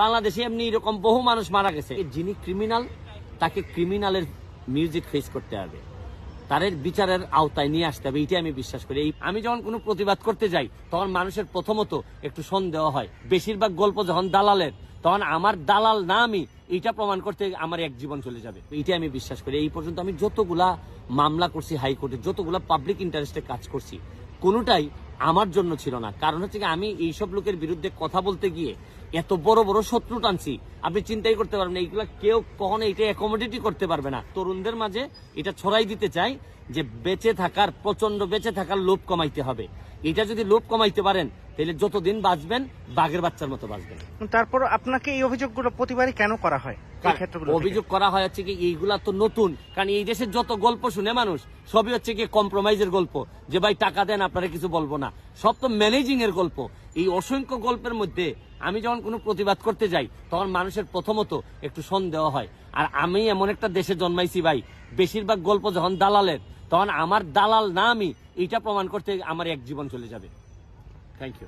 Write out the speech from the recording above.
বাংলাদেশে এমনি এরকম বহু মানুষ মারা গেছে। যিনি ক্রিমিনাল তাকে ক্রিমিনালের মিউজিক ফেস করতে হবে, তাদের বিচারের আওতায় নিয়ে আসতে হবে, এইটাই আমি বিশ্বাস করি। আমি যখন কোনো প্রতিবাদ করতে যাই তখন মানুষের প্রথমত একটু সন্দেহ হয়। বেশিরভাগ গল্প যখন দালালের, তখন আমার দালাল না আমি, এইটা প্রমাণ করতে আমার এক জীবন চলে যাবে, এইটাই আমি বিশ্বাস করি। এই পর্যন্ত আমি যতগুলা মামলা করছি হাইকোর্টে, যতগুলা পাবলিক ইন্টারেস্টে কাজ করছি, কোনোটাই আমার জন্য ছিল না। কারণ হচ্ছে কি, আমি এইসব লোকের বিরুদ্ধে কথা বলতে গিয়ে এত বড় বড় শত্রু টানছি, আপনি চিন্তাই করতে পারবেন না। এইগুলা কেউ কখনো এটা অ্যাকোমোডেটই করতে পারবে না। তরুণদের মাঝে এটা ছড়াই দিতে চাই যে বেঁচে থাকার, প্রচন্ড বেঁচে থাকার লোভ কমাইতে হবে। এটা যদি লোভ কমাইতে পারেন তাহলে যতদিন বাঁচবেন বাঘের বাচ্চার মতো বাঁচবেন। তারপর আপনাকে এই অভিযোগগুলো প্রতিবারই কেন করা হয়? অভিযোগ করা হয় হচ্ছে কি, এইগুলা তো নতুন, কারণ এই দেশের যত গল্প শুনে মানুষ সবই হচ্ছে কি কম্প্রোমাইজের গল্প, যে ভাই টাকা দেন আপনারা কিছু বলবো না, সব তো ম্যানেজিং এর গল্প। এই অসংখ্য গল্পের মধ্যে আমি যখন কোনো প্রতিবাদ করতে যাই তখন মানুষের প্রথমত একটু সন্দেহ হয়। আর আমি এমন একটা দেশে জন্মাইছি ভাই, বেশিরভাগ গল্প যখন দালালের, তখন আমার দালাল না আমি, এইটা প্রমাণ করতে আমার এক জীবন চলে যাবে। Thank you.